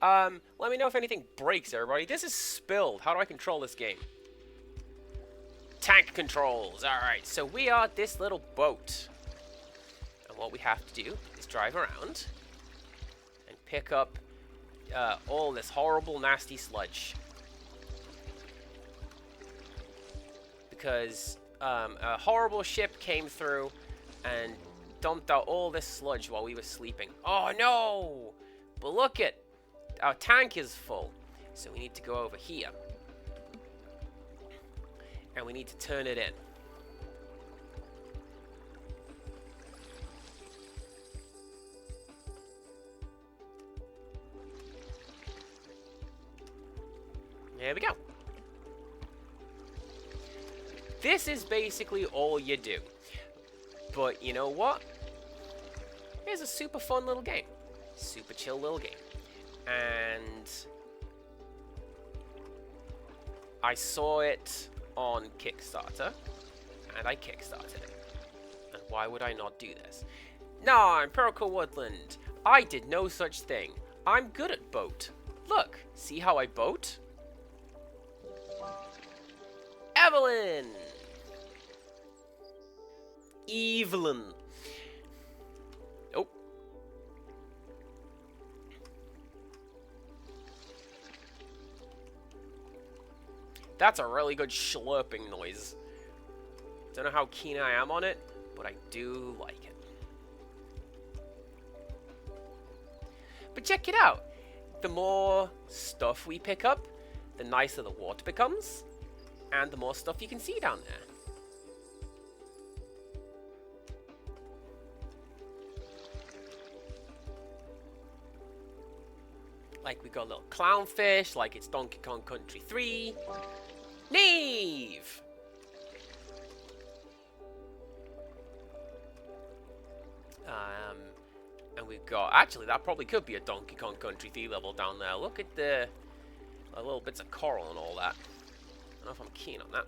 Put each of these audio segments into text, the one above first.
Let me know if anything breaks, everybody. This is Spilled. How do I control this game? Tank controls. Alright, so we are this little boat. And what we have to do is drive around and pick up all this horrible, nasty sludge. Because a horrible ship came through and dumped out all this sludge while we were sleeping. Oh no! But look it! Our tank is full. So we need to go over here. And we need to turn it in. There we go. This is basically all you do. But you know what? It's a super fun little game. Super chill little game. And I saw it on Kickstarter, and I kickstarted it. And why would I not do this? No, Empirical Woodland. I did no such thing. I'm good at boat. Look, see how I boat? Evelyn! Evelyn. Oh. That's a really good slurping noise. Don't know how keen I am on it, but I do like it. But check it out. The more stuff we pick up, the nicer the water becomes, and the more stuff you can see down there. Like we got a little clownfish, like it's Donkey Kong Country 3. Neve! And we've got, actually that probably could be a Donkey Kong Country 3 level down there. Look at the little bits of coral and all that. I don't know if I'm keen on that.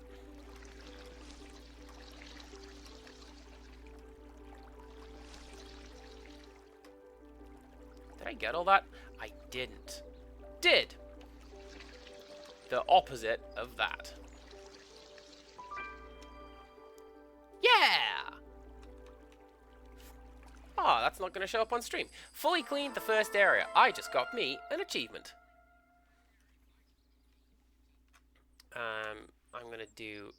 Did I get all that? I didn't. Did! The opposite of that. Yeah! Oh, that's not going to show up on stream. Fully cleaned the first area. I just got me an achievement. I'm going to do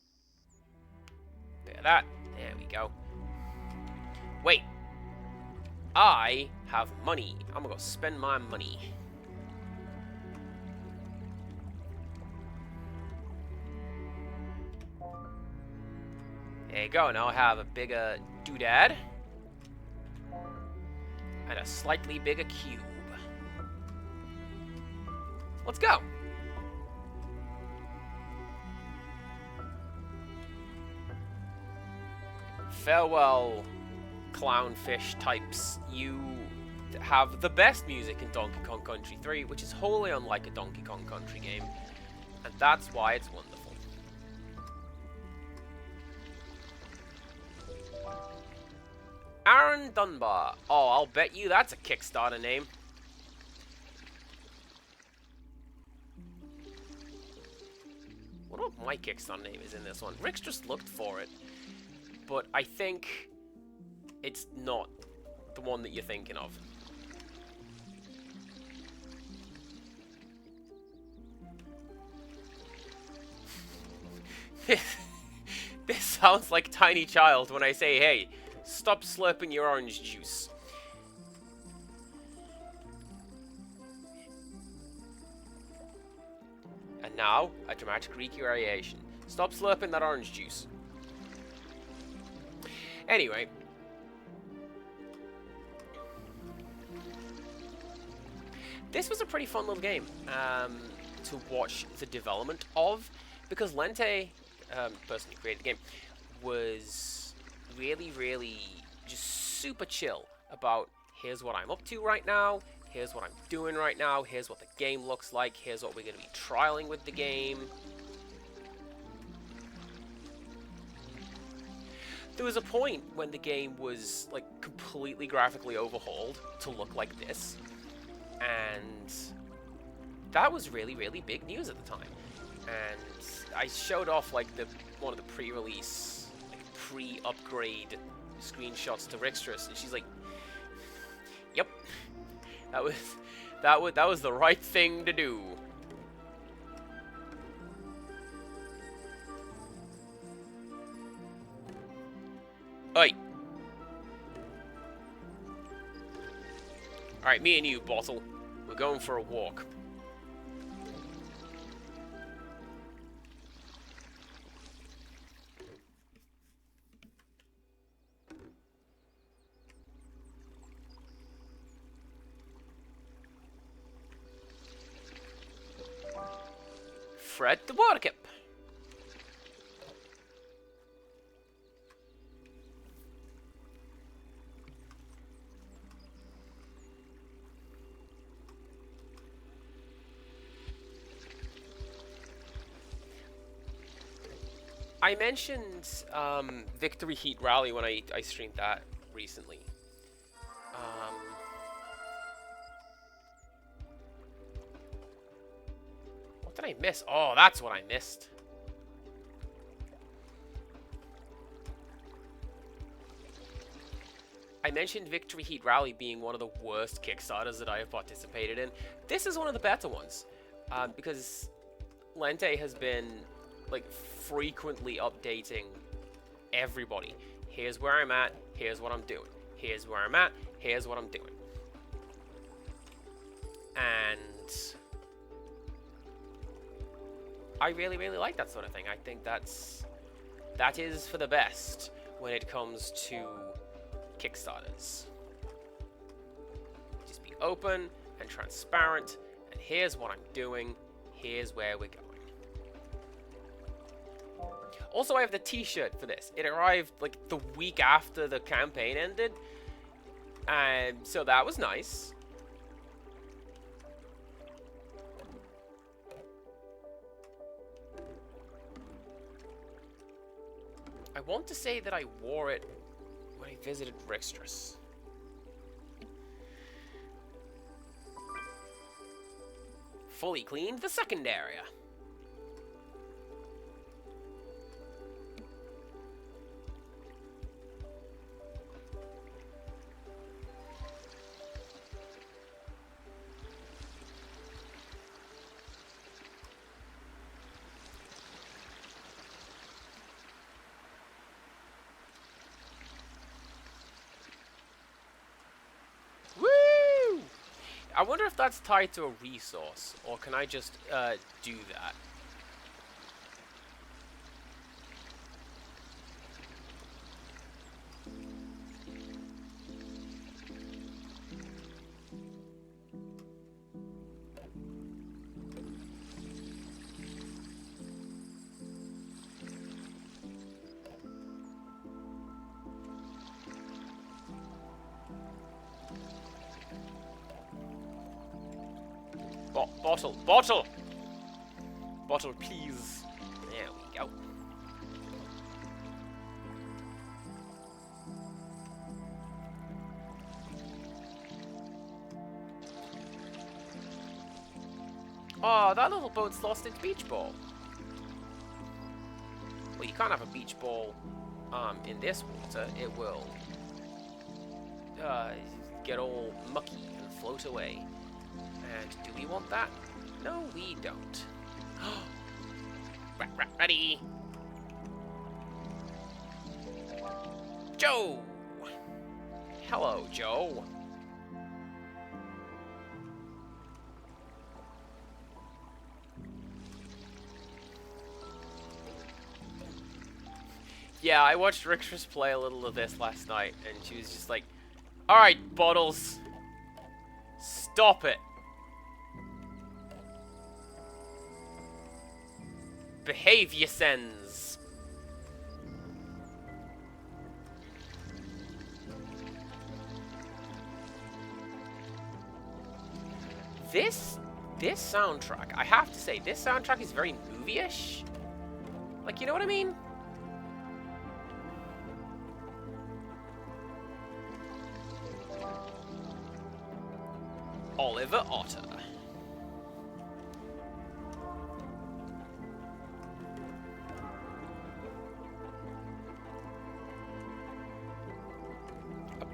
a bit of that. There we go. Wait. I have money. I'm going to go spend my money. There you go. Now I have a bigger doodad. And a slightly bigger cube. Let's go. Farewell, clownfish types. You have the best music in Donkey Kong Country 3, which is wholly unlike a Donkey Kong Country game. And that's why it's wonderful. Aaron Dunbar. Oh, I'll bet you that's a Kickstarter name. What about my Kickstarter name is in this one? Rick's just looked for it. But I think it's not the one that you're thinking of. This sounds like Tiny Child when I say, hey, stop slurping your orange juice. And now, a dramatic recreation. Stop slurping that orange juice. Anyway. This was a pretty fun little game to watch the development of, because Lente, the person who created the game, was really, really just super chill about, here's what I'm up to right now, here's what I'm doing right now, here's what the game looks like, here's what we're going to be trialing with the game. There was a point when the game was like completely graphically overhauled to look like this, and that was really, really big news at the time. And I showed off like one of the pre-release, like, pre-upgrade screenshots to Rixtrus, and she's like, "Yep, that was the right thing to do." Oi. Alright, me and you, Bottle. We're going for a walk. Fred the Waterkip. I mentioned Victory Heat Rally when I streamed that recently. What did I miss? Oh, that's what I missed. I mentioned Victory Heat Rally being one of the worst Kickstarters that I have participated in. This is one of the better ones, because Lente has been like frequently updating everybody. Here's where I'm at, here's what I'm doing. Here's where I'm at, here's what I'm doing. And I really, really like that sort of thing. I think that is for the best when it comes to Kickstarters. Just be open and transparent, and here's what I'm doing, here's where we're going. Also, I have the t-shirt for this. It arrived like the week after the campaign ended, and so that was nice. I want to say that I wore it when I visited Rixtrus. Fully cleaned the second area. I wonder if that's tied to a resource, or can I just do that? Bottle! Bottle, please. There we go. Oh, that little boat's lost its beach ball. Well, you can't have a beach ball in this water. It will get all mucky and float away. And do we want that? No, we don't. Ready. Joe! Hello, Joe. Yeah, I watched Rixtrus play a little of this last night, and she was just like, "Alright, Bottles. Stop it. Behave yourselves." This soundtrack, I have to say, this soundtrack is very movie-ish. Like, you know what I mean? Oliver Otter.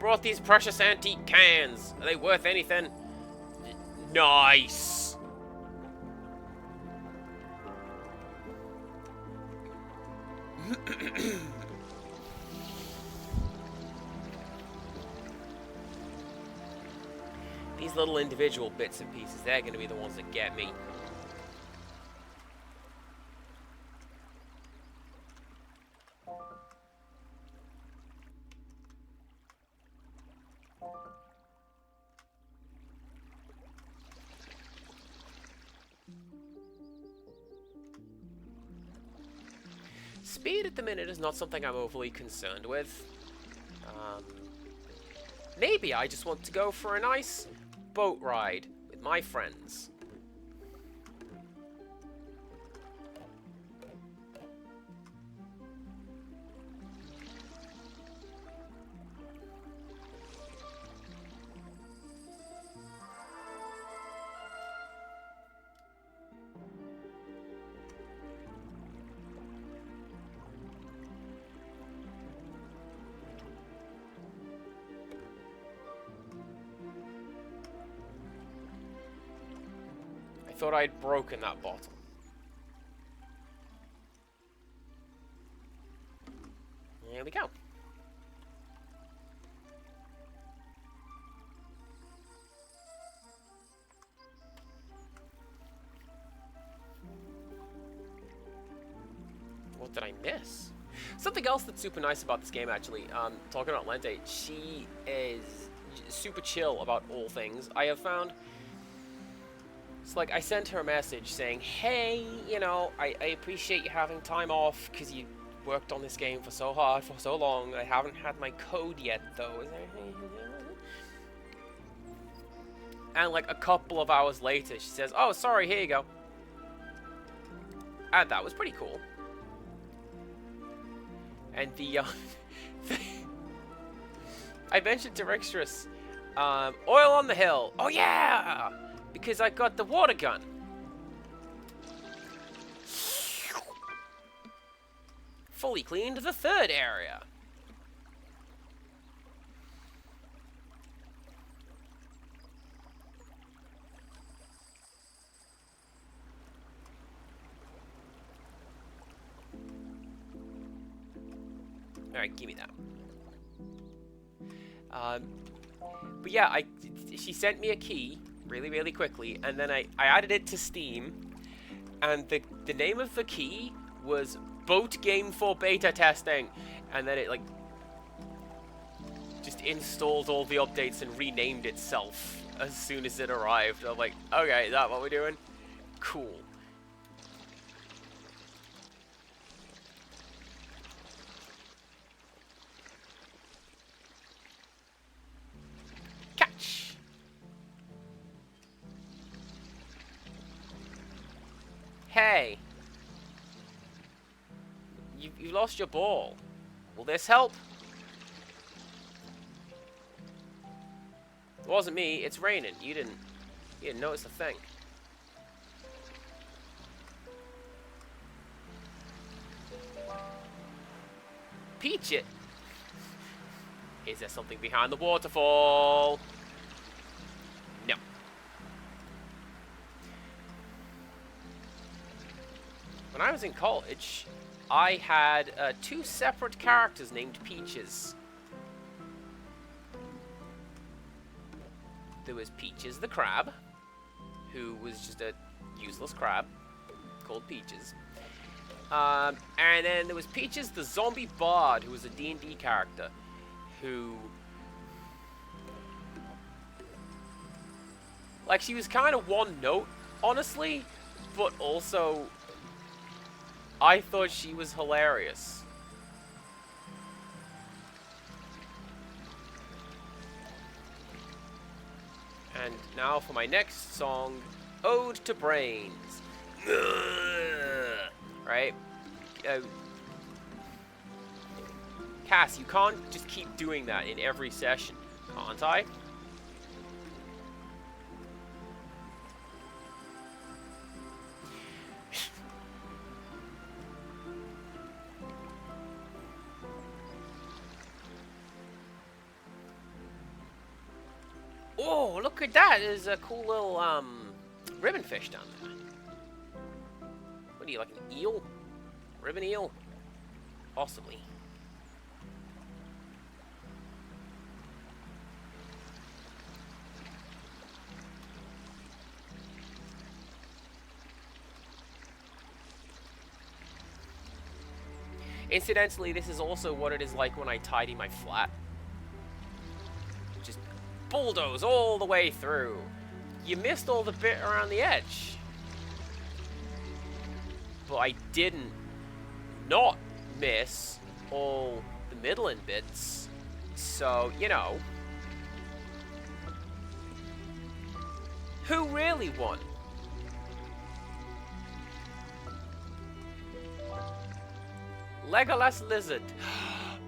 brought these precious antique cans. Are they worth anything? Nice. These little individual bits and pieces, they're going to be the ones that get me. Speed at the minute is not something I'm overly concerned with. Maybe I just want to go for a nice boat ride with my friends. I thought I'd broken that bottle. There we go. What did I miss? Something else that's super nice about this game, actually, talking about Lente, she is super chill about all things, I have found. It's like, I sent her a message saying, hey, you know, I appreciate you having time off because you worked on this game for so hard for so long. I haven't had my code yet, though. Is there anything? And like a couple of hours later, she says, oh, sorry, here you go. And that was pretty cool. And the, I mentioned to Rixtrus, oil on the hill. Oh, yeah! Because I got the water gun. Fully cleaned the third area. Alright, give me that. But yeah, she sent me a key really quickly, and then I added it to Steam, and the name of the key was Boat Game for Beta Testing, and then it like just installed all the updates and renamed itself as soon as it arrived. I'm like, okay, is that what we're doing? Cool. Catch! Hey! You lost your ball. Will this help? It wasn't me, it's raining. You didn't notice a thing. Peach it! Is there something behind the waterfall? No. When I was in college, I had 2 separate characters named Peaches. There was Peaches the crab, who was just a useless crab called Peaches. And then there was Peaches the zombie bard, who was a D&D character, who... like, she was kind of one note, honestly, but also... I thought she was hilarious. And now for my next song, Ode to Brains. Right? Cass, you can't just keep doing that in every session, can't I? Oh, look at that! There's a cool little ribbon fish down there. What are you, like an eel? Ribbon eel? Possibly. Incidentally, this is also what it is like when I tidy my flat. Just bulldoze all the way through. You missed all the bit around the edge. But I didn't not miss all the middling bits. So, you know. Who really won? Legolas Lizard.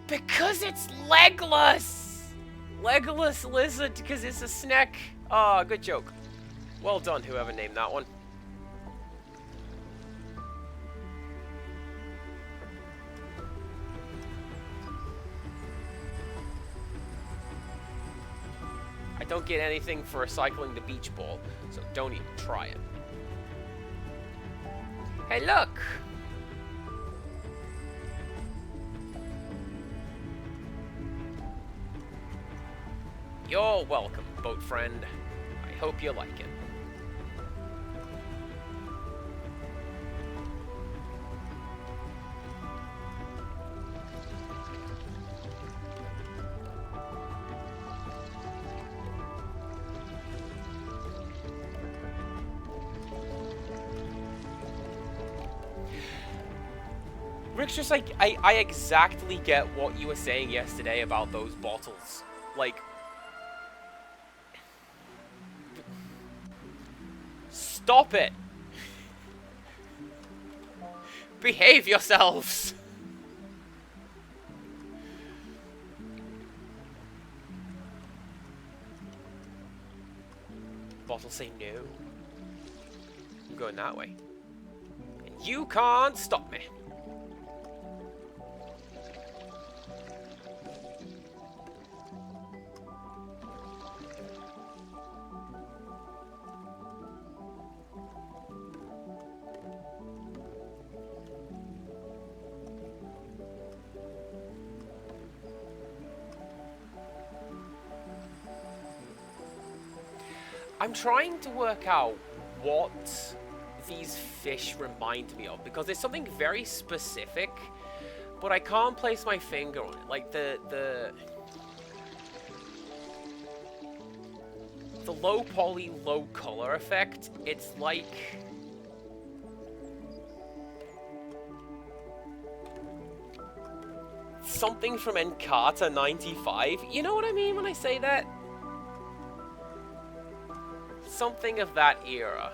Because it's Legolas! Legolas Lizard, because it's a snack. Ah, good joke. Well done, whoever named that one. I don't get anything for recycling the beach ball, so don't even try it. Hey, look! You're welcome, boat friend. I hope you like it. Rick's just like, I exactly get what you were saying yesterday about those bottles. Like, stop it! Behave yourselves! Bottles say no. I'm going that way. And you can't stop me. I'm trying to work out what these fish remind me of, because there's something very specific, but I can't place my finger on it. Like the low poly, low color effect, it's like something from Encarta 95. You know what I mean when I say that? Something of that era.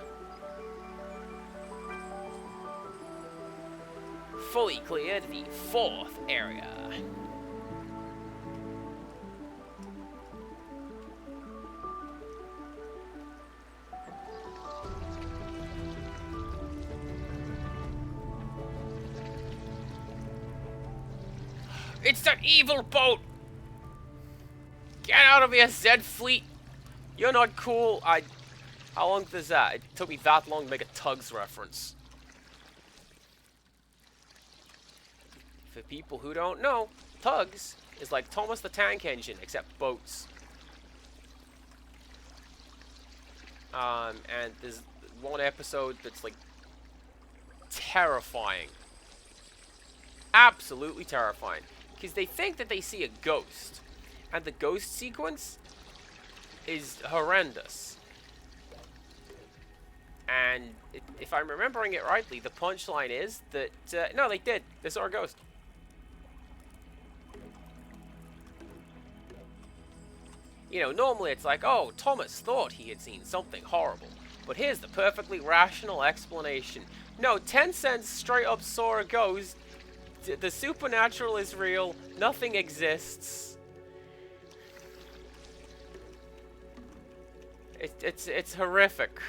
Fully cleared the 4th area. It's that evil boat! Get out of here, Zed Fleet! You're not cool. How long does that? It took me that long to make a Tugs reference. For people who don't know, Tugs is like Thomas the Tank Engine, except boats. And there's one episode that's like terrifying. Absolutely terrifying. Because they think that they see a ghost. And the ghost sequence is horrendous. And if I'm remembering it rightly, the punchline is that, no, they did. They saw a ghost. You know, normally it's like, oh, Thomas thought he had seen something horrible. But here's the perfectly rational explanation. No, Tencent straight up saw a ghost. The supernatural is real. Nothing exists. It's horrific.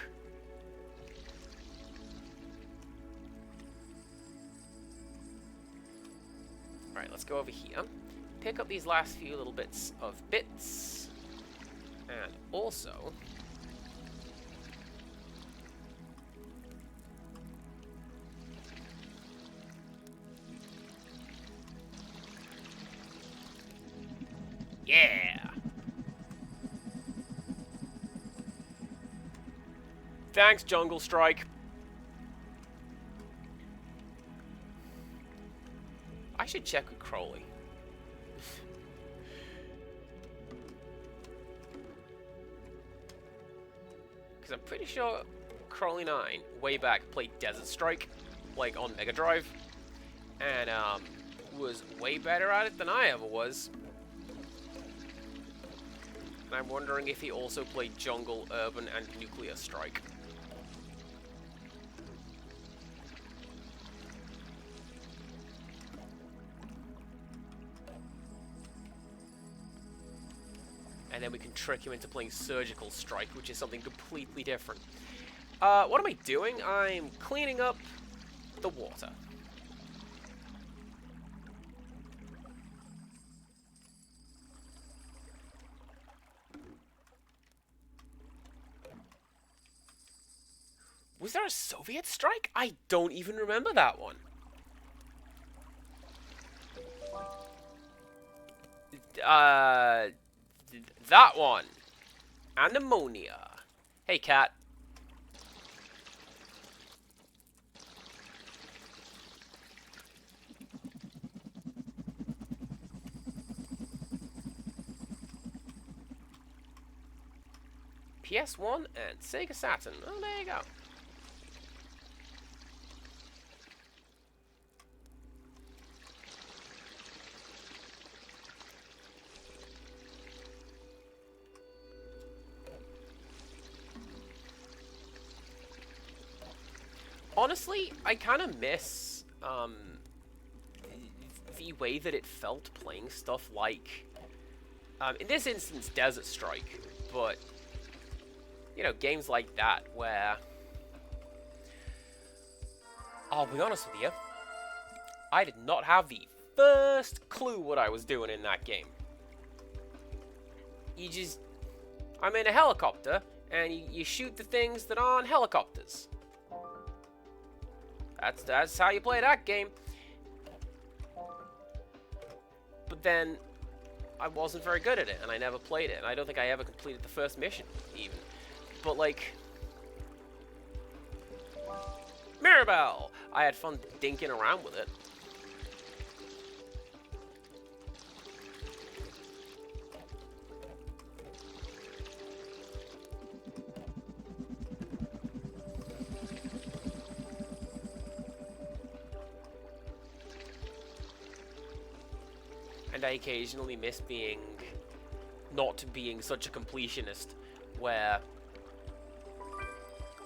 Alright, let's go over here. Pick up these last few little bits of bits. And And also... Yeah! Thanks, Jungle Strike. I should check with Crowley. Because I'm pretty sure Crowley 9, way back, played Desert Strike, like, on Mega Drive. And, was way better at it than I ever was. And I'm wondering if he also played Jungle, Urban, and Nuclear Strike. And then we can trick him into playing Surgical Strike, which is something completely different. What am I doing? I'm cleaning up the water. Was there a Soviet strike? I don't even remember that one. That one. And ammonia. Hey, cat. PS1 and Sega Saturn. Oh, there you go. Honestly, I kind of miss the way that it felt playing stuff like, in this instance, Desert Strike, but, you know, games like that where, I'll be honest with you, I did not have the first clue what I was doing in that game. I'm in a helicopter, and you shoot the things that aren't helicopters. That's how you play that game. But then, I wasn't very good at it, and I never played it, and I don't think I ever completed the first mission, even. But, like... Mirabelle! I had fun dinking around with it. And I occasionally miss not being such a completionist, where,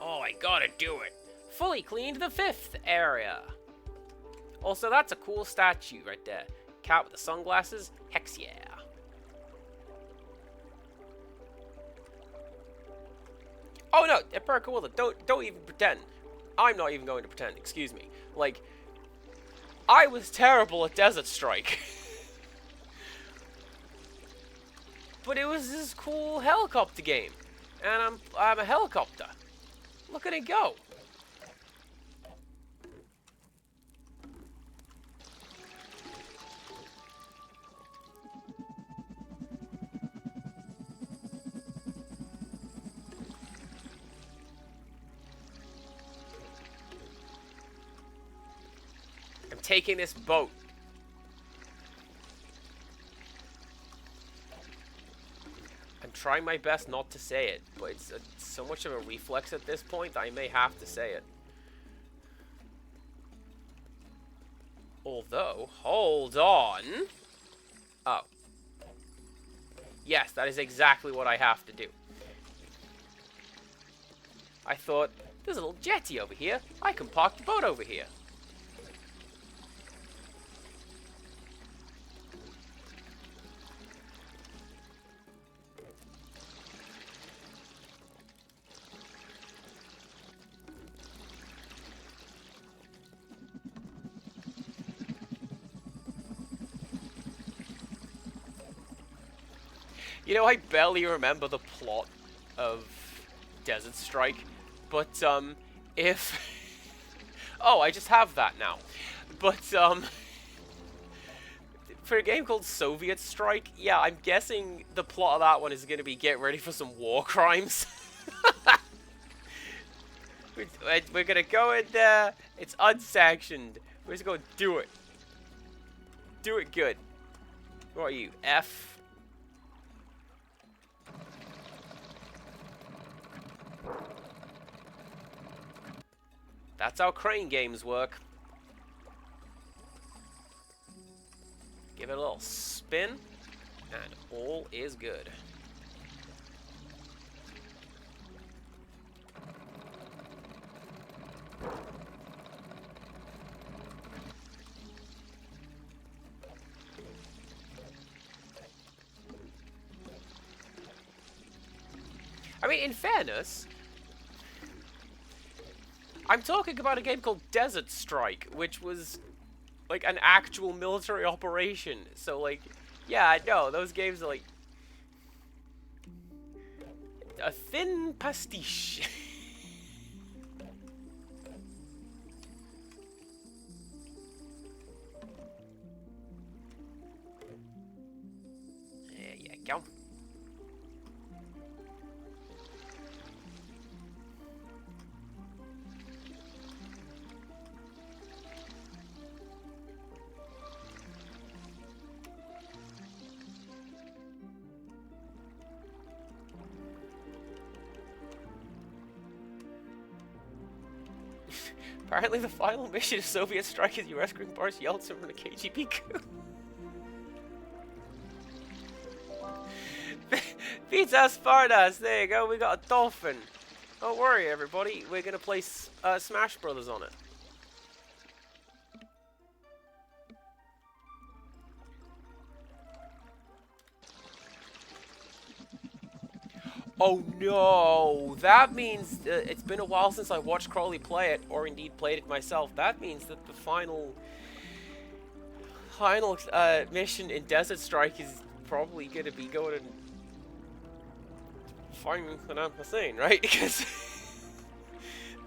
oh, I gotta do it. Fully cleaned the 5th area. Also, that's a cool statue right there. Cat with the sunglasses, hex yeah. Oh no, Perkawilla, don't even pretend. I'm not even going to pretend, excuse me. Like, I was terrible at Desert Strike. But it was this cool helicopter game, and I'm a helicopter. Look at it go. I'm taking this boat. I'm trying my best not to say it, but it's so much of a reflex at this point, I may have to say it. Although, hold on. Oh. Yes, that is exactly what I have to do. I thought, there's a little jetty over here. I can park the boat over here. You know, I barely remember the plot of Desert Strike, but, if... oh, I just have that now. But, for a game called Soviet Strike, yeah, I'm guessing the plot of that one is going to be get ready for some war crimes. We're going to go in there, it's unsanctioned, we're just going to do it. Do it good. What are you, F? That's how crane games work. Give it a little spin, and all is good. I mean, in fairness, I'm talking about a game called Desert Strike, which was like an actual military operation. So, like, yeah, I know those games are like a thin pastiche. There you go. Apparently the final mission of Soviet Strike is you rescuing Boris Yeltsin from the KGB coup. Pizza Spartas, there you go, we got a dolphin. Don't worry everybody, we're gonna play Smash Brothers on it. Oh no! That means it's been a while since I watched Crawley play it, or indeed played it myself. That means that the final mission in Desert Strike is probably gonna be going and finding Saddam Hussein, right? Because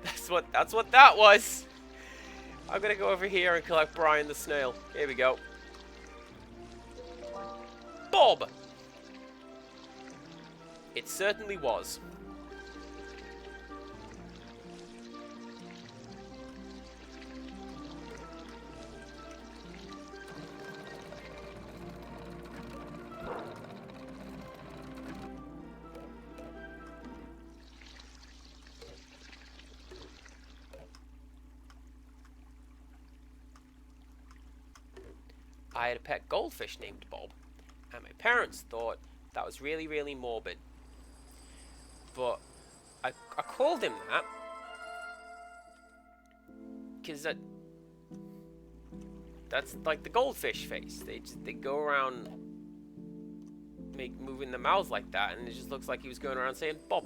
that's what that was. I'm gonna go over here and collect Brian the Snail. Here we go. Bob! It certainly was. I had a pet goldfish named Bob, and my parents thought that was really, really morbid. But I called him that because that's like the goldfish face. They go around moving their mouths like that, and it just looks like he was going around saying Bob.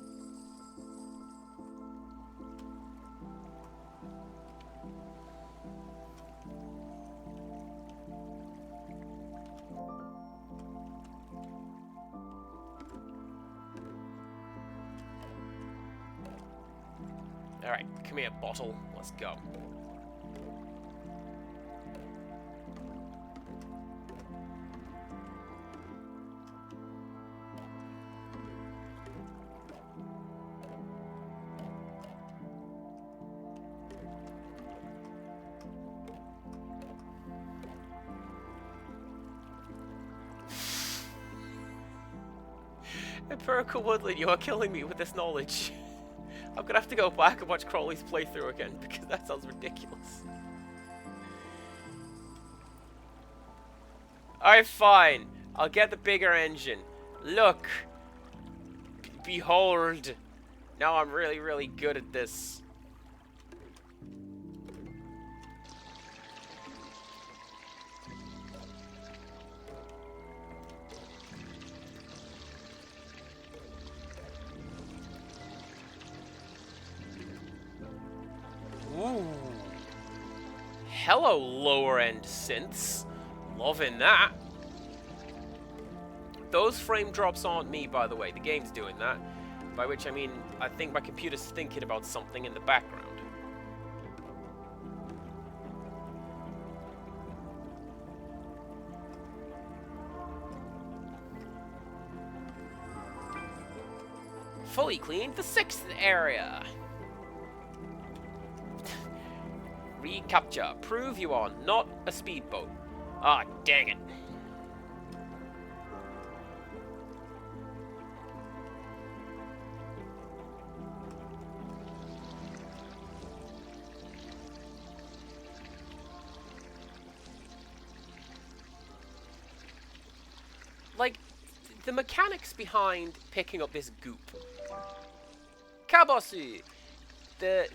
Alright, come here, bottle. Let's go. Empirical Woodland, you are killing me with this knowledge. I'm gonna have to go back and watch Crawley's playthrough again because that sounds ridiculous. Alright, fine. I'll get the bigger engine. Look. Behold. Now I'm really, really good at this. Ooh. Hello, lower-end synths. Loving that. Those frame drops aren't me, by the way. The game's doing that. By which I mean, I think my computer's thinking about something in the background. Fully cleaned the 6th area. Recapture. Prove you are not a speedboat. Ah, dang it. Like, the mechanics behind picking up this goop. Kabosu! The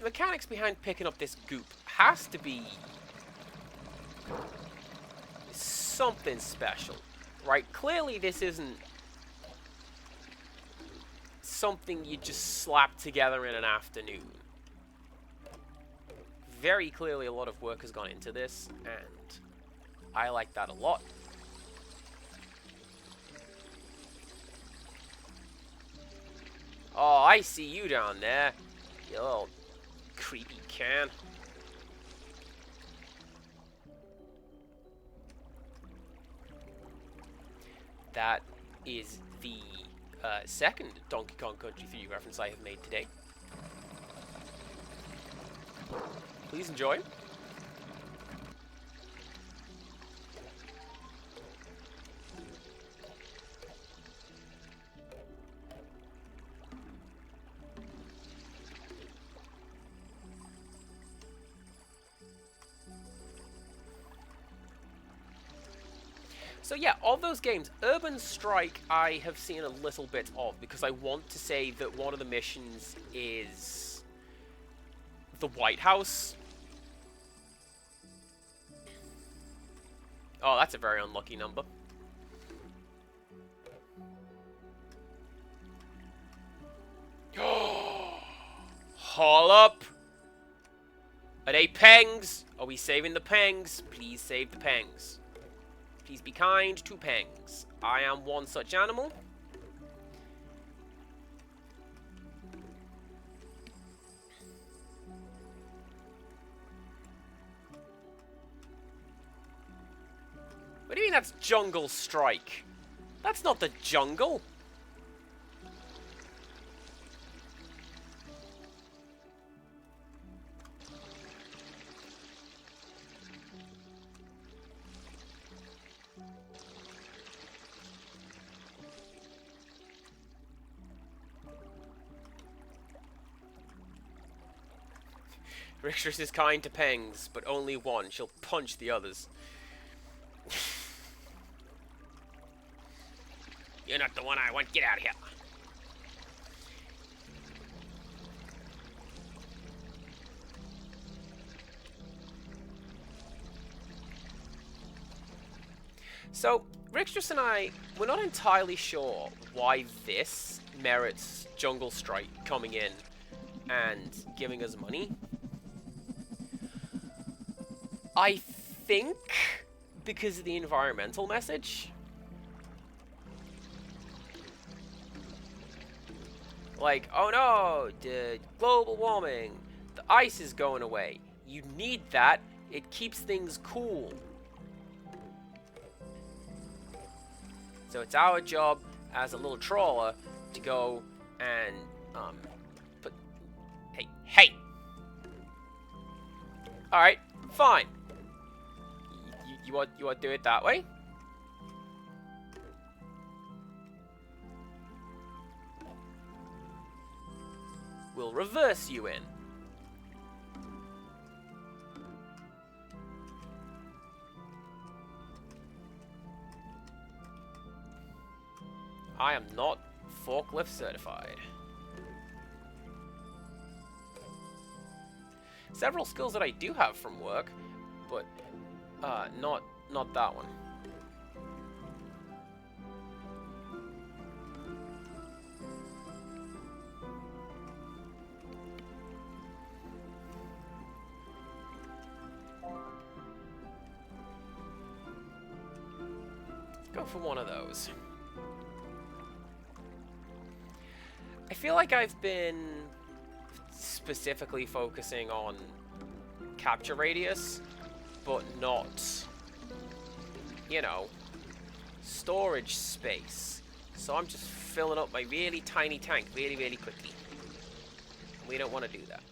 mechanics behind picking up this goop has to be something special, right? Clearly this isn't something you just slap together in an afternoon. Very clearly a lot of work has gone into this, and I like that a lot. Oh, I see you down there, you little creepy can. That is the second Donkey Kong Country 3 reference I have made today. Please enjoy. So yeah, of those games, Urban Strike I have seen a little bit of, because I want to say that one of the missions is the White House. Oh, that's a very unlucky number. Haul up! Are they pengs? Are we saving the pengs? Please save the pengs. Please be kind to pengs. I am one such animal. What do you mean that's Jungle Strike? That's not the jungle. Rixtrus is kind to pengs, but only one. She'll punch the others. You're not the one I want. Get out of here. So, Rixtrus and I, we're not entirely sure why this merits Jungle Strike coming in and giving us money. I think because of the environmental message. Like, oh no, the global warming, the ice is going away. You need that. It keeps things cool. So it's our job as a little trawler to go and put. Hey. All right, fine. You want to do it that way? We'll reverse you in. I am not forklift certified. Several skills that I do have from work, but not that one. go for one of those. I feel like I've been specifically focusing on capture radius, but not, you know, storage space. So I'm just filling up my really tiny tank really, really quickly. We don't want to do that.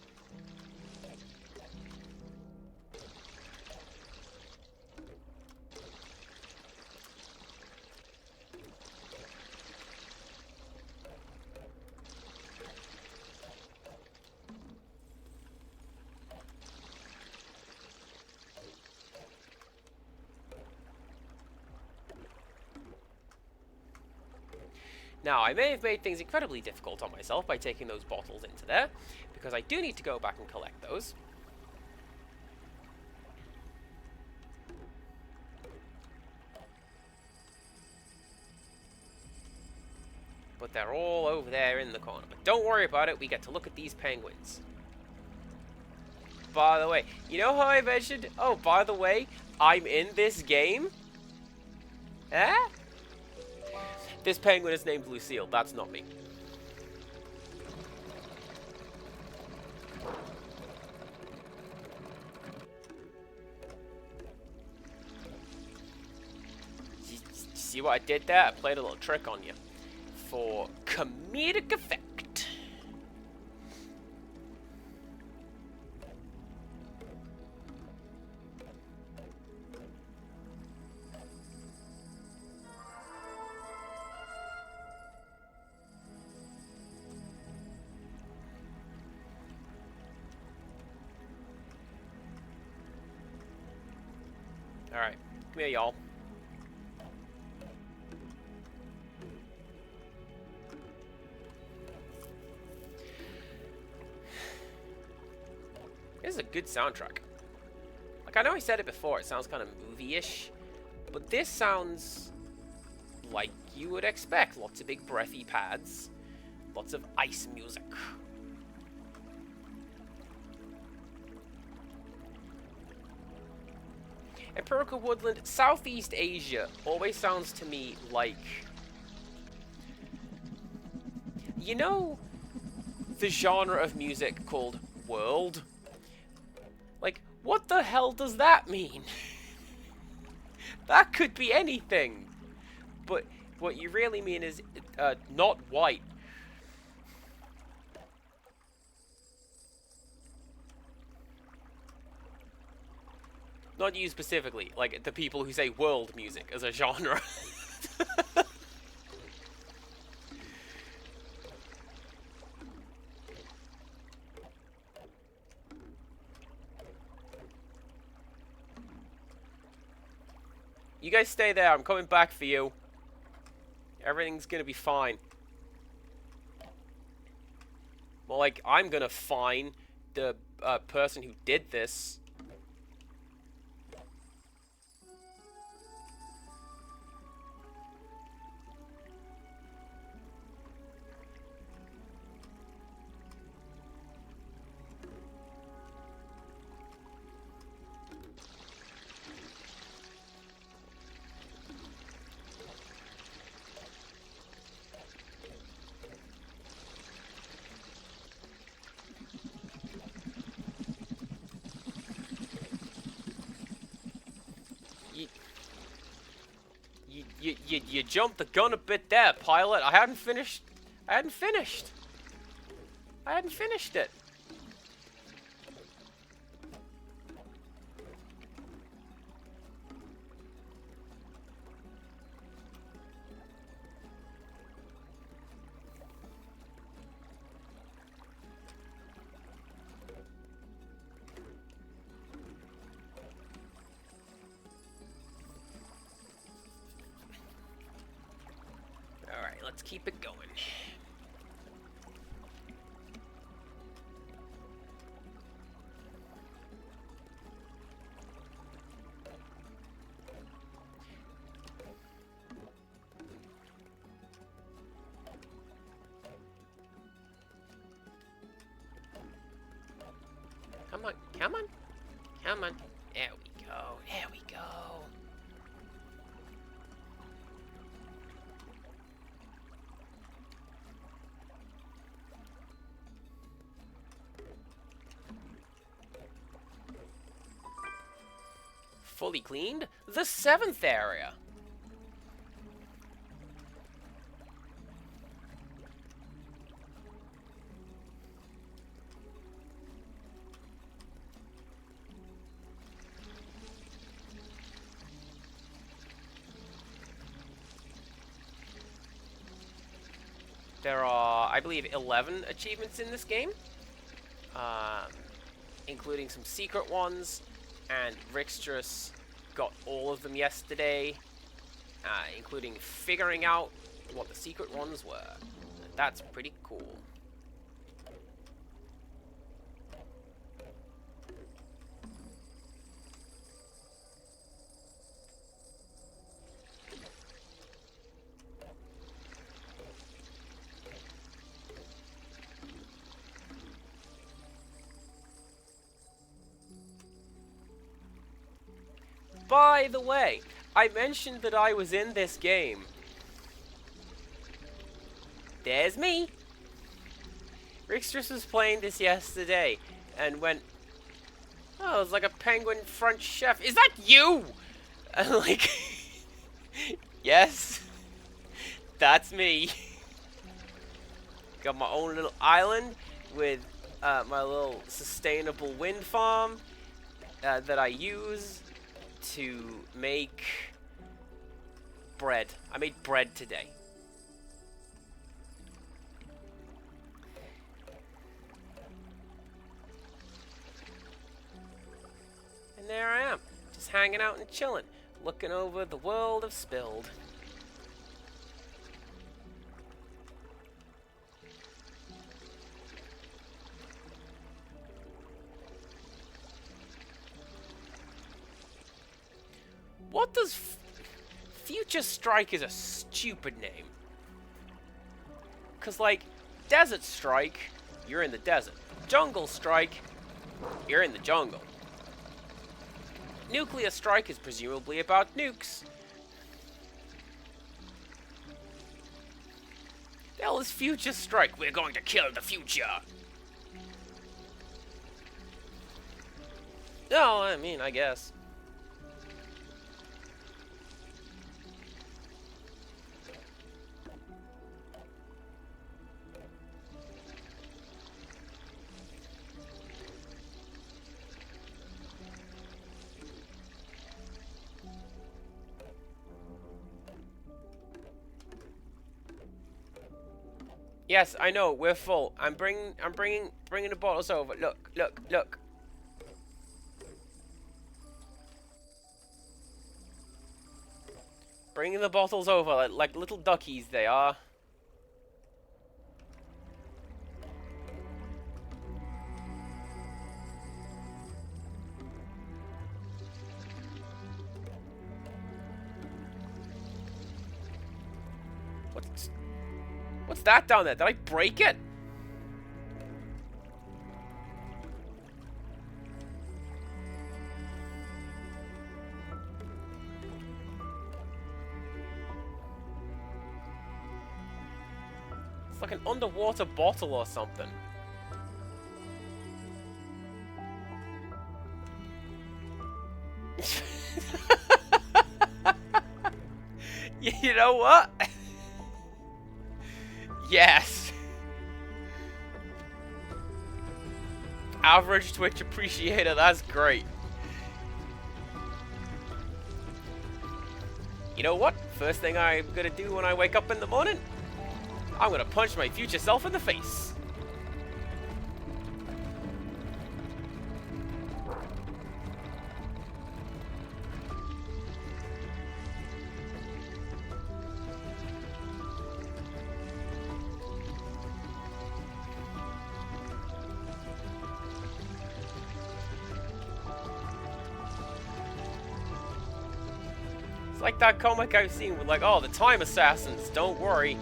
Now, I may have made things incredibly difficult on myself by taking those bottles into there, because I do need to go back and collect those. But they're all over there in the corner. But don't worry about it, we get to look at these penguins. By the way, you know how I mentioned, oh, by the way, I'm in this game? Eh? This penguin is named Lucille, that's not me. See what I did there? I played a little trick on you. For comedic effect. Alright, come here, y'all. This is a good soundtrack. Like, I know I said it before, it sounds kind of movie-ish, but this sounds like you would expect. Lots of big breathy pads, lots of ice music. Empirical Woodland, Southeast Asia always sounds to me like, you know, the genre of music called world? Like, what the hell does that mean? That could be anything. But what you really mean is not white. Not you specifically, like the people who say world music as a genre. You guys stay there, I'm coming back for you. Everything's gonna be fine. Well, like, I'm gonna find the person who did this. You jumped the gun a bit there, pilot. I hadn't finished it. Alright, let's keep it going. Come on, come on, come on. There we go, there we go. fully cleaned the 7th area. There are, I believe, 11 achievements in this game, including some secret ones, and Rixtrus got all of them yesterday, including figuring out what the secret ones were. That's pretty cool. By the way, I mentioned that I was in this game. There's me. Rixtrus was playing this yesterday and went, "Oh, it's like a penguin French chef. Is that you?" And like, yes, that's me. Got my own little island with my little sustainable wind farm that I use to make bread. I made bread today. And there I am, just hanging out and chilling, looking over the world of Spilled. What does Future Strike is a stupid name. Cause like, Desert Strike, you're in the desert. Jungle Strike, you're in the jungle. Nuclear Strike is presumably about nukes. The hell is Future Strike? We're going to kill the future. No, I mean, I guess. Yes, I know, we're full. I'm bringing the bottles over. Look, look, look. Bringing the bottles over like little duckies they are. What's that down there? Did I break it? It's like an underwater bottle or something. You know what? Yes. Average Twitch appreciator, that's great. You know what? First thing I'm gonna do when I wake up in the morning, I'm gonna punch my future self in the face. It's like that comic I've seen with like, oh, the time assassins, don't worry,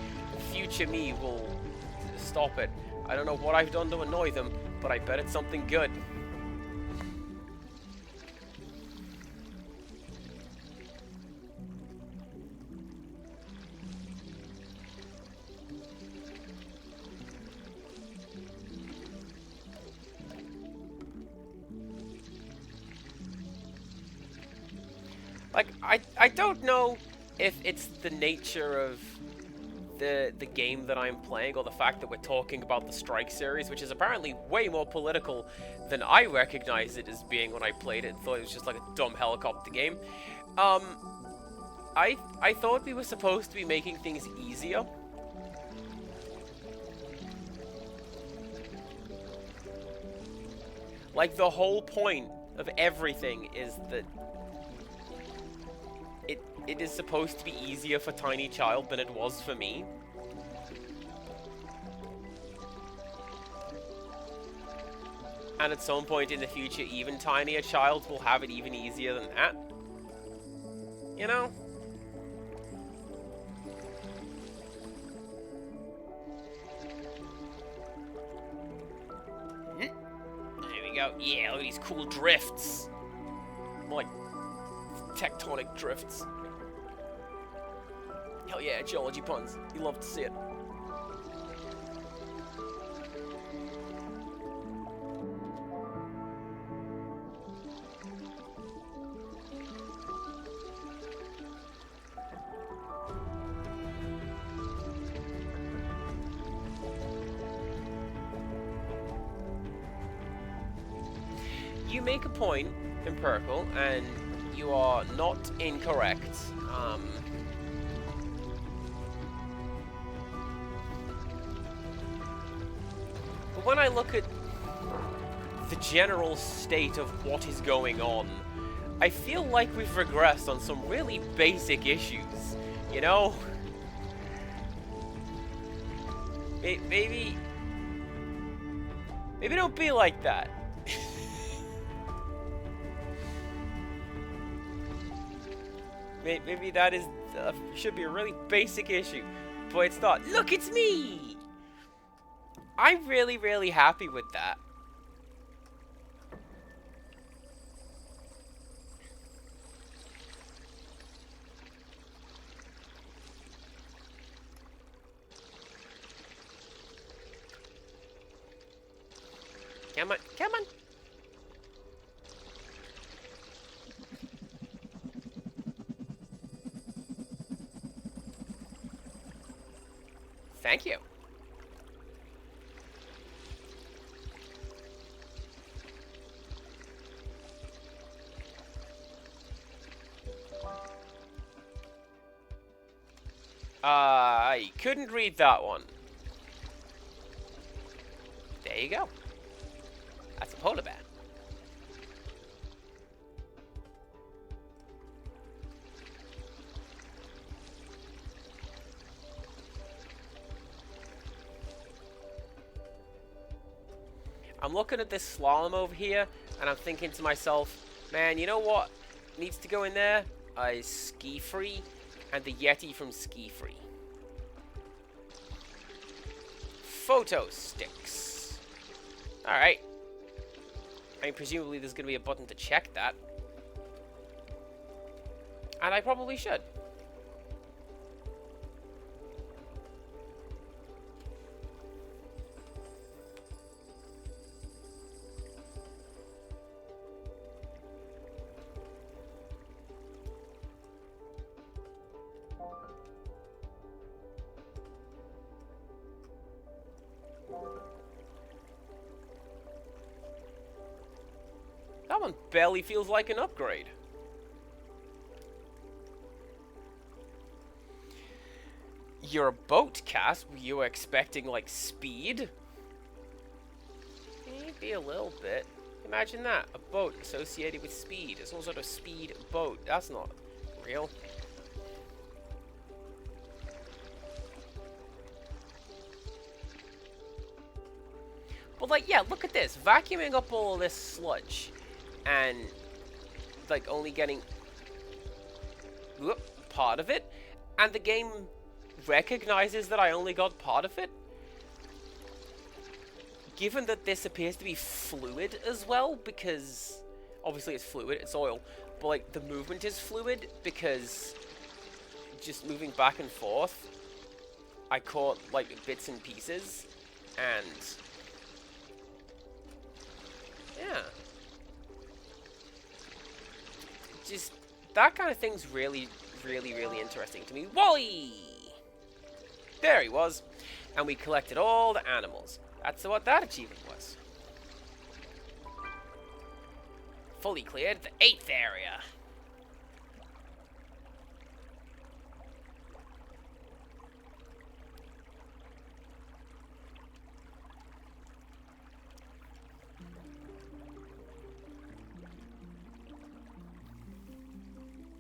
future me will stop it. I don't know what I've done to annoy them, but I bet it's something good. Like, I don't know if it's the nature of the game that I'm playing, or the fact that we're talking about the Strike series, which is apparently way more political than I recognized it as being when I played it. Thought it was just like a dumb helicopter game. Um, I thought we were supposed to be making things easier. Like, the whole point of everything is that it is supposed to be easier for Tiny Child than it was for me. And at some point in the future, even Tinier Child will have it even easier than that. You know? There we go. Yeah, look at these cool drifts. More like tectonic drifts. Hell yeah, geology puns. You love to see it. You make a point, Empirical, and you are not incorrect. But when I look at the general state of what is going on, I feel like we've regressed on some really basic issues, you know? Maybe don't be like that. Maybe that is should be a really basic issue, but it's not. Look, it's me! I'm really, really happy with that. Come on, come on. Thank you. I couldn't read that one. There you go. That's a polar bear. I'm looking at this slalom over here, and I'm thinking to myself, man, you know what needs to go in there? Is Ski Free and the Yeti from Ski Free. Photo sticks. Alright. I mean, presumably there's going to be a button to check that. And I probably should. That one barely feels like an upgrade. You're a boat, Cass. You were expecting, like, speed? Maybe a little bit. Imagine that. A boat associated with speed. Some sort of speed boat. That's not real. But, like, yeah, look at this. Vacuuming up all of this sludge. And, like, only getting part of it. And the game recognizes that I only got part of it. Given that this appears to be fluid as well, because obviously it's fluid, it's oil, but like the movement is fluid because just moving back and forth, I caught like bits and pieces, and yeah, just that kind of thing's really, really, really interesting to me. Wally! There he was. And we collected all the animals. That's what that achievement was. Fully cleared the 8th area.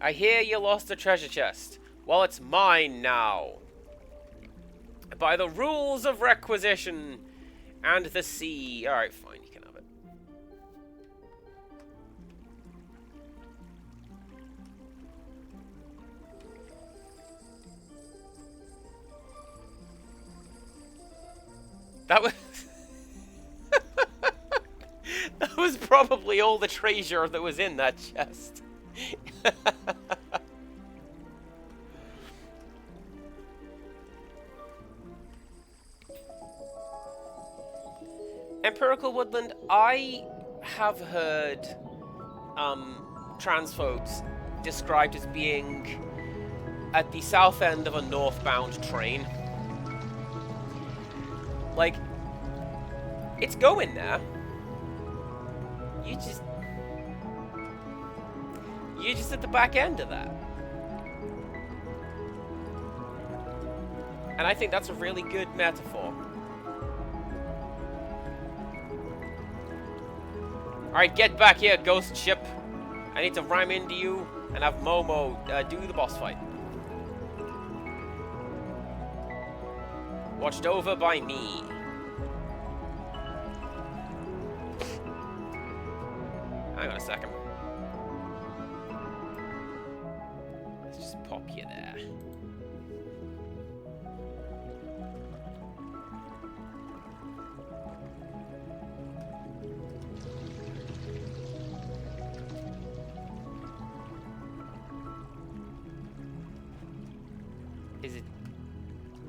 I hear you lost the treasure chest. Well, it's mine now. By the rules of requisition and the sea. Alright, fine, you can have it. That was... that was probably all the treasure that was in that chest. Empirical Woodland, I have heard trans folks described as being at the south end of a northbound train. Like, it's going there. You're just at the back end of that. And I think that's a really good metaphor. Alright, get back here, ghost ship. I need to ram into you and have Momo do the boss fight. Watched over by me. Hang on a second. Let's just pop you there.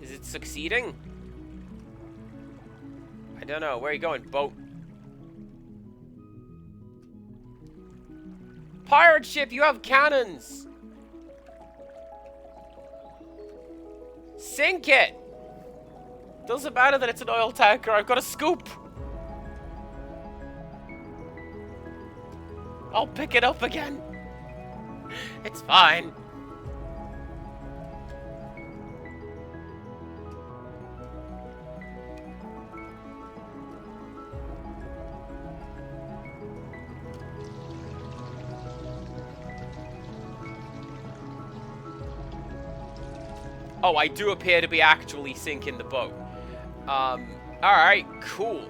Is it succeeding? I don't know. Where are you going, boat? Pirate ship, you have cannons! Sink it! Doesn't matter that it's an oil tanker, I've got a scoop! I'll pick it up again. It's fine. Oh, I do appear to be actually sinking the boat. Alright, cool.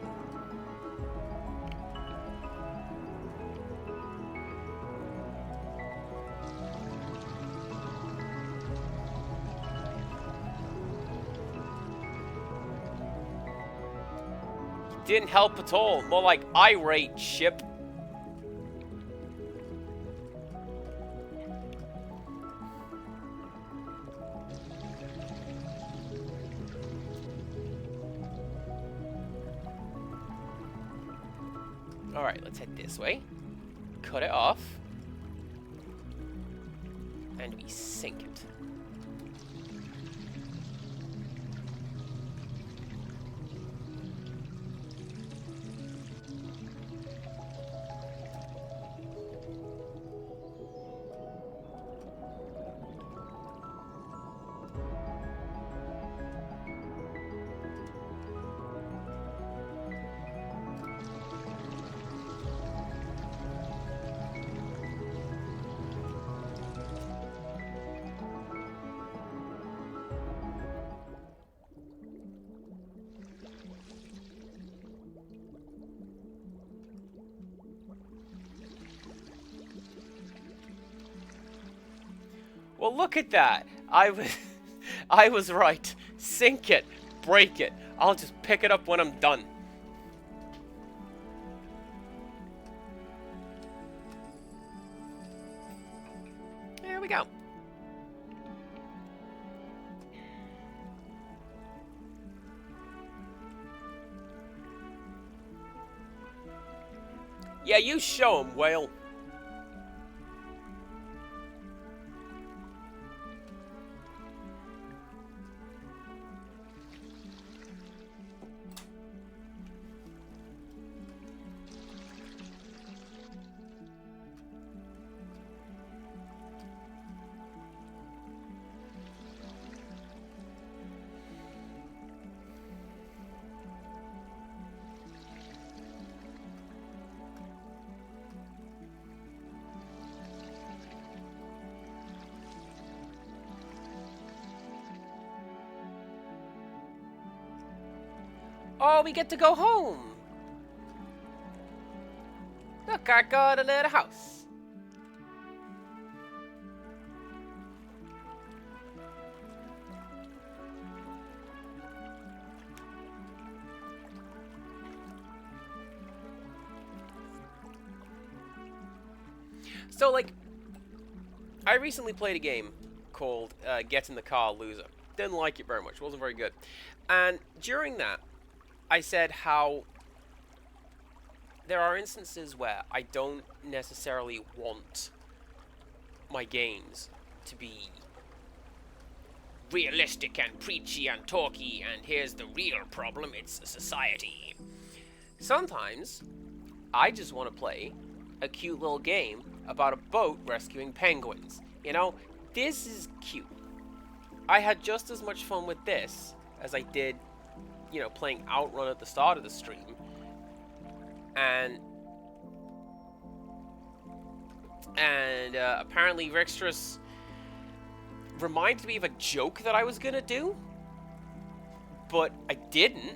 Didn't help at all. More like irate ship. Alright, let's head this way. Cut it off. And we sink it. Well, look at that. I was right. Sink it. Break it. I'll just pick it up when I'm done. There we go. Yeah, you show him, Whale. Oh, we get to go home. Look, I got a little house. So, like, I recently played a game called Get in the Car, Loser. Didn't like it very much. Wasn't very good. And during that, I said how there are instances where I don't necessarily want my games to be realistic and preachy and talky, and here's the real problem, it's society. Sometimes, I just want to play a cute little game about a boat rescuing penguins. You know, this is cute. I had just as much fun with this as I did, you know, playing Outrun at the start of the stream. And apparently Rixtrus reminded me of a joke that I was gonna do, but I didn't.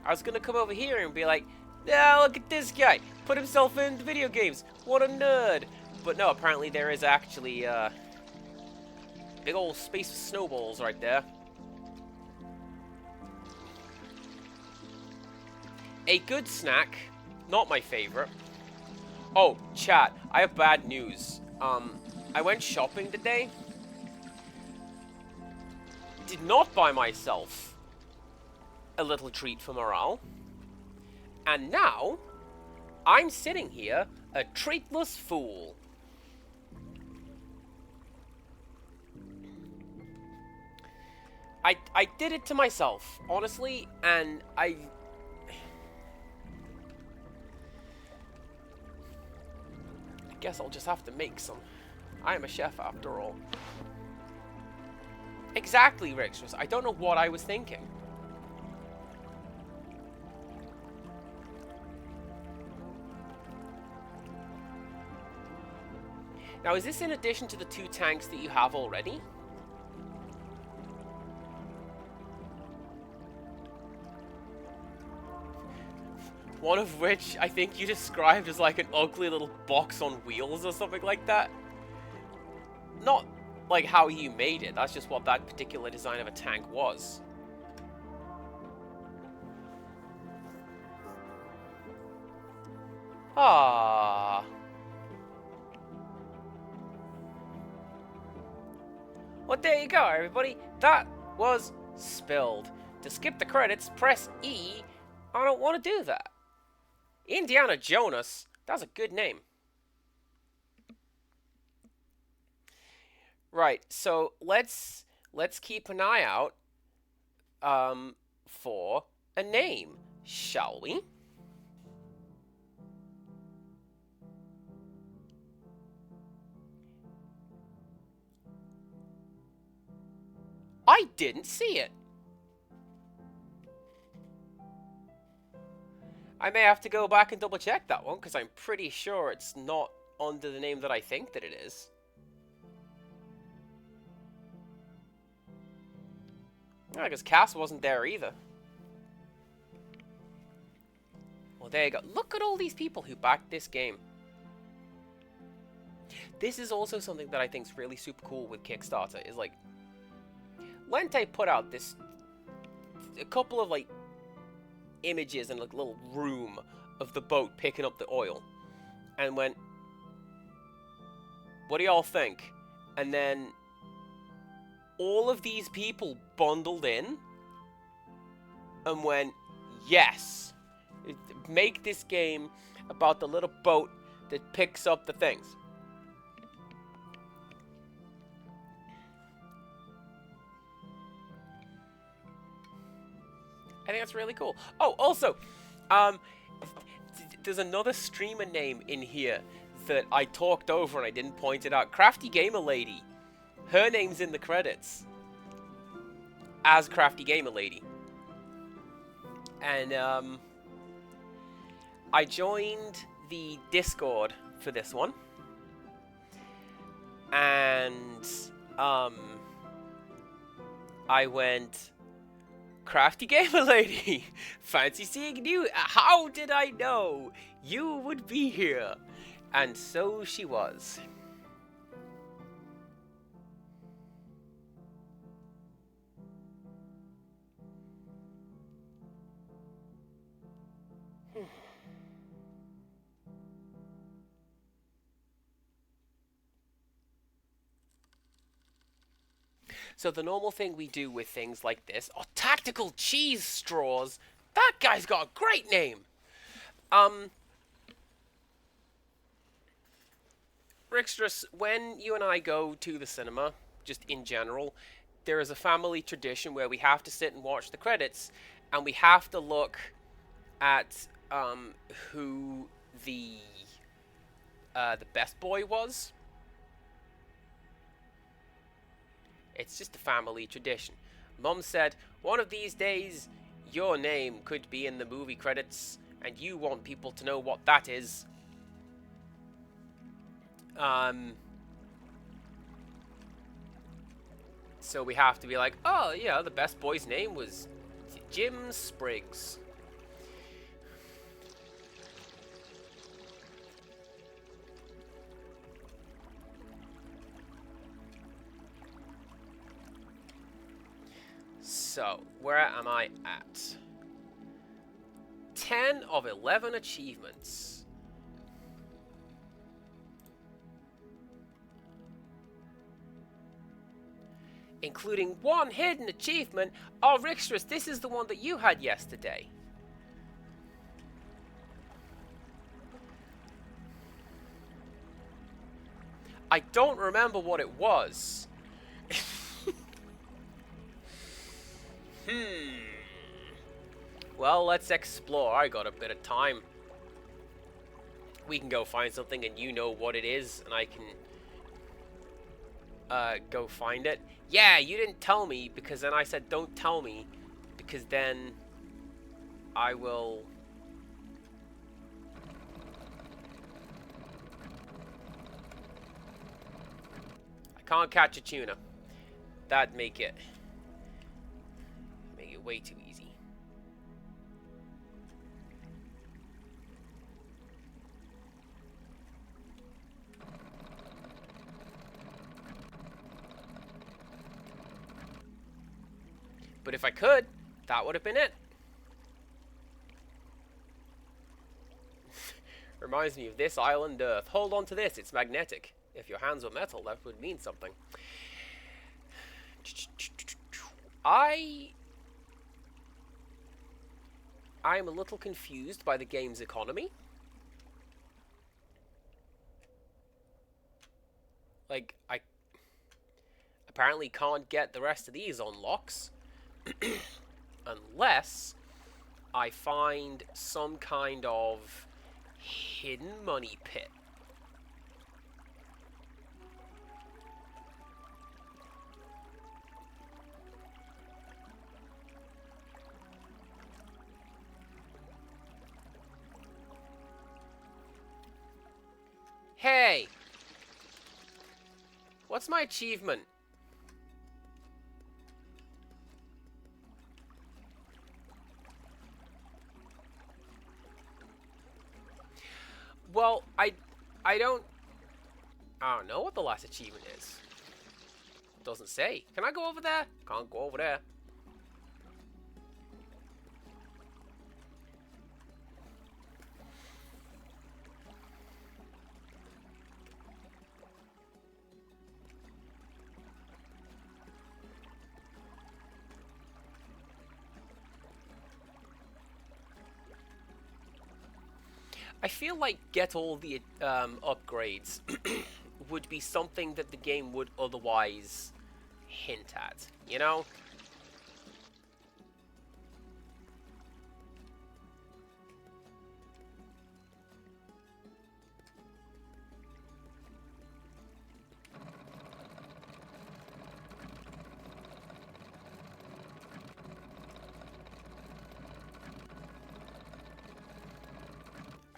I was gonna come over here and be like, "Yeah, look at this guy, put himself in video games, what a nerd." But no, apparently there is actually big old space of snowballs right there. A good snack, not my favorite. Oh, chat, I have bad news. I went shopping today. Did not buy myself a little treat for morale. And now, I'm sitting here, a treatless fool. I did it to myself, honestly, and I guess I'll just have to make some. I am a chef after all. Exactly, Rixtrus. I don't know what I was thinking. Now, is this in addition to the 2 tanks that you have already? One of which I think you described as like an ugly little box on wheels or something like that. Not like how you made it, that's just what that particular design of a tank was. Ah. Well, there you go, everybody. That was spilled. To skip the credits, press E. I don't want to do that. Indiana Jonas. That's a good name. Right, so let's keep an eye out for a name, shall we? I didn't see it. I may have to go back and double check that one, because I'm pretty sure it's not under the name that I think that it is. Yeah, because Cass wasn't there either. Well, there you go. Look at all these people who backed this game. This is also something that I think is really super cool with Kickstarter, is like, Lente put out a couple of like images in like a little room of the boat picking up the oil, and went, "What do y'all think?" And then all of these people bundled in and went, "Yes, make this game about the little boat that picks up the things." I think that's really cool. Oh, also, there's another streamer name in here that I talked over and I didn't point it out. Crafty Gamer Lady. Her name's in the credits as Crafty Gamer Lady. And I joined the Discord for this one. And I went, "Crafty Gamer Lady, fancy seeing you. How did I know you would be here?" And so she was. So the normal thing we do with things like this are tactical cheese straws. That guy's got a great name. Um, Rixtrus, when you and I go to the cinema, just in general, there is a family tradition where we have to sit and watch the credits, and we have to look at who the best boy was. It's just a family tradition. Mum said, "One of these days, your name could be in the movie credits, and you want people to know what that is." So we have to be like, "Oh, yeah, the best boy's name was Jim Spriggs." So, where am I at? 10 of 11 achievements. Including one hidden achievement. Oh, Rixtrus, this is the one that you had yesterday. I don't remember what it was. Well, let's explore. I got a bit of time. We can go find something and you know what it is, and I can go find it. Yeah, you didn't tell me, because then I said don't tell me, because then I will... I can't catch a tuna. That'd make it way too easy. But if I could, that would have been it. Reminds me of this island Earth. Hold on to this, it's magnetic. If your hands were metal, that would mean something. I'm a little confused by the game's economy. Like, I apparently can't get the rest of these unlocks unless I find some kind of hidden money pit. Hey! What's my achievement? Well, I don't know what the last achievement is. Doesn't say. Can I go over there? Can't go over there. I feel like get all the upgrades would be something that the game would otherwise hint at, you know?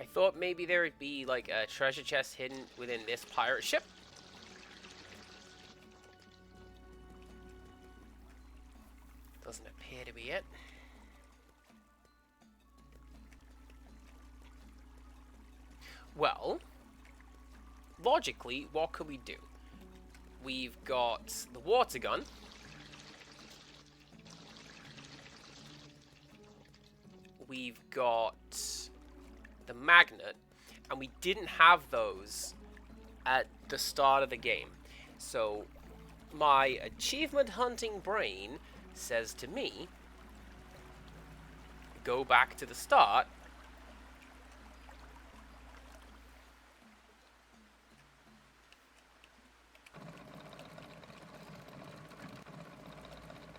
I thought maybe there would be like a treasure chest hidden within this pirate ship. Well, logically, what could we do? We've got the water gun. We've got the magnet. And we didn't have those at the start of the game. So, my achievement hunting brain says to me, go back to the start.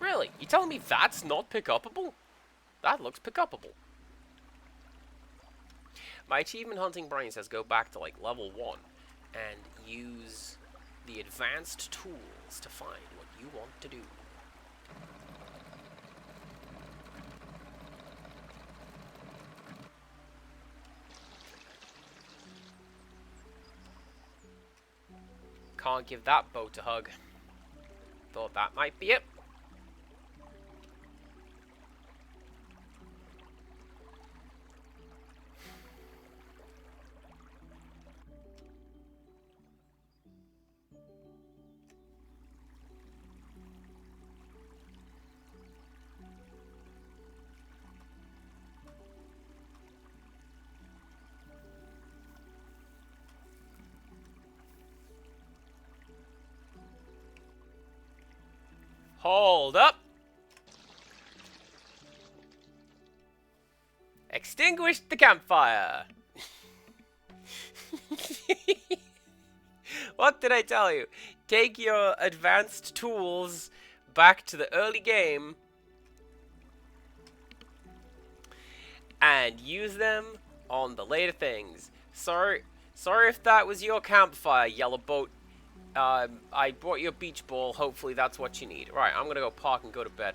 Really? You telling me that's not pick-upable? That looks pick-upable. My achievement hunting brain says go back to like level 1 and use the advanced tools to find what you want to do. Can't give that boat a hug. Thought that might be it. Hold up! Extinguish the campfire! What did I tell you? Take your advanced tools back to the early game and use them on the later things. Sorry if that was your campfire, yellow boat. I brought you a beach ball. Hopefully that's what you need. Right, I'm gonna go park and go to bed.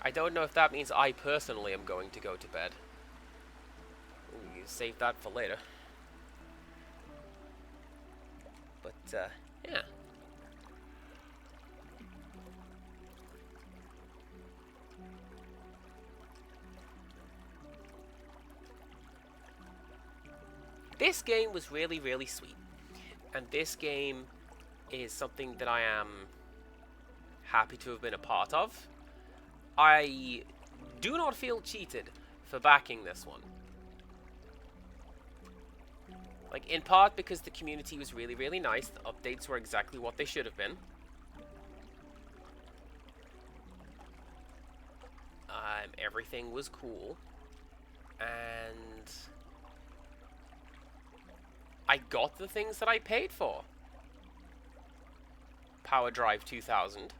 I don't know if that means I personally am going to go to bed. Ooh, you save that for later. But, yeah. This game was really, really sweet. And this game is something that I am happy to have been a part of. I do not feel cheated for backing this one. Like, in part because the community was really, really nice. The updates were exactly what they should have been. Everything was cool. And I got the things that I paid for. Power Drive 2000.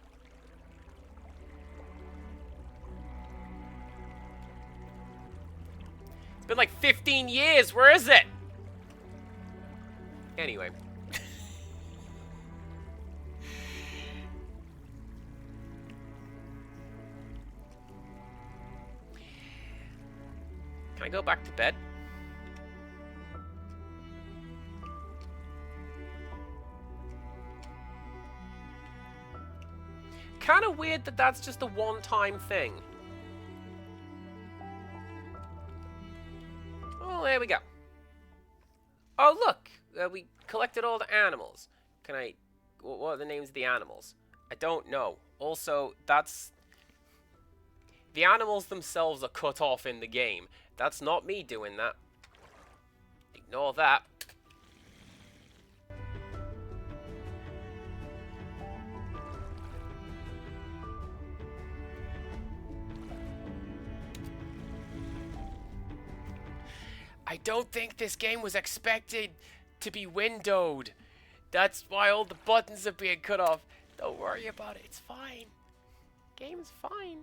It's been like 15 years. Where is it? Anyway. Can I go back to bed? Kind of weird that that's just a one-time thing. Oh, there we go. Oh, look! We collected all the animals. Can I... What are the names of the animals? I don't know. Also, that's... The animals themselves are cut off in the game. That's not me doing that. Ignore that. I don't think this game was expected to be windowed. That's why all the buttons are being cut off. Don't worry about it. It's fine. Game's fine.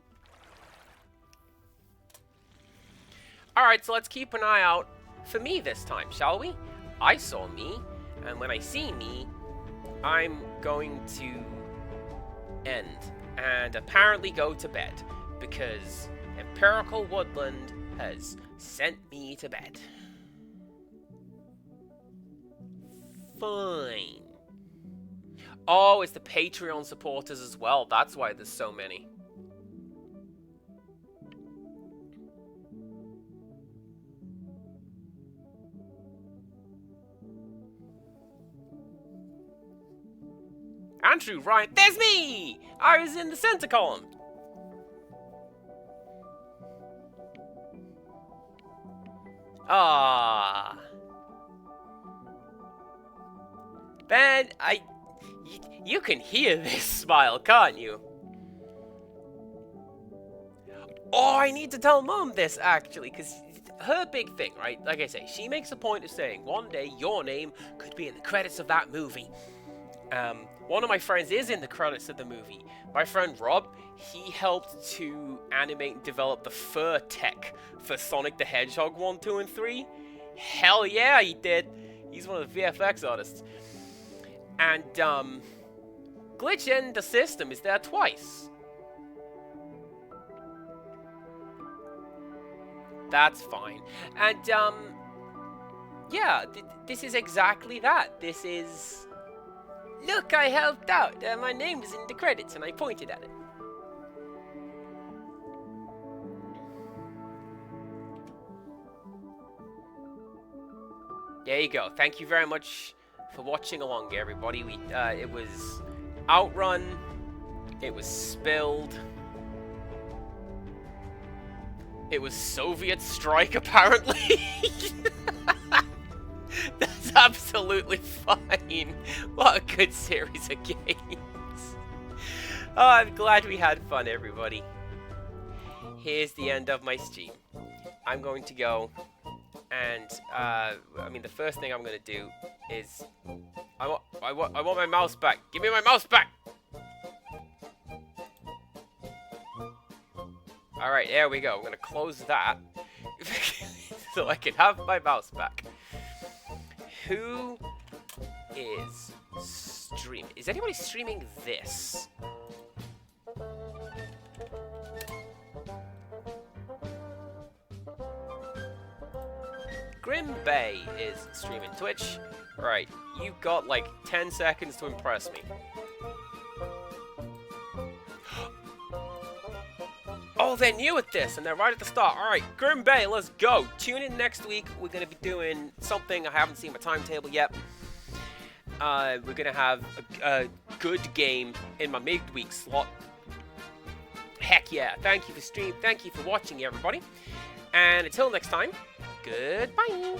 Alright, so let's keep an eye out for me this time, shall we? I saw me, and when I see me, I'm going to end and apparently go to bed, because Empirical Woodland has sent me to bed. Fine. Oh, it's the Patreon supporters as well. That's why there's so many. Andrew, Ryan, there's me! I was in the center column. Ah. Ben, you can hear this smile, can't you? Oh, I need to tell Mom this, actually, because her big thing, right? Like I say, she makes a point of saying, one day your name could be in the credits of that movie. One of my friends is in the credits of the movie. My friend Rob, he helped to animate and develop the fur tech for Sonic the Hedgehog 1, 2, and 3. Hell yeah, he did. He's one of the VFX artists. And, Glitch in the System is there twice. That's fine. And, yeah, this is exactly that. This is... Look, I helped out. My name was in the credits, and I pointed at it. There you go. Thank you very much for watching along, everybody. It was Outrun. It was Spilled. It was Soviet Strike, apparently. That's absolutely fine. What a good series of games. Oh, I'm glad we had fun, everybody. Here's the end of my stream. I'm going to go and, I mean, the first thing I'm going to do is... I want my mouse back. Give me my mouse back! Alright, there we go. I'm going to close that so I can have my mouse back. Who is streaming? Is anybody streaming this? Grim Bay is streaming Twitch. Right, you've got like 10 seconds to impress me. Oh, they're new at this, and they're right at the start. Alright, Grim Bay, let's go. Tune in next week. We're going to be doing something. I haven't seen my timetable yet. We're going to have a good game in my midweek slot. Heck yeah. Thank you for streaming. Thank you for watching, everybody. And until next time, goodbye.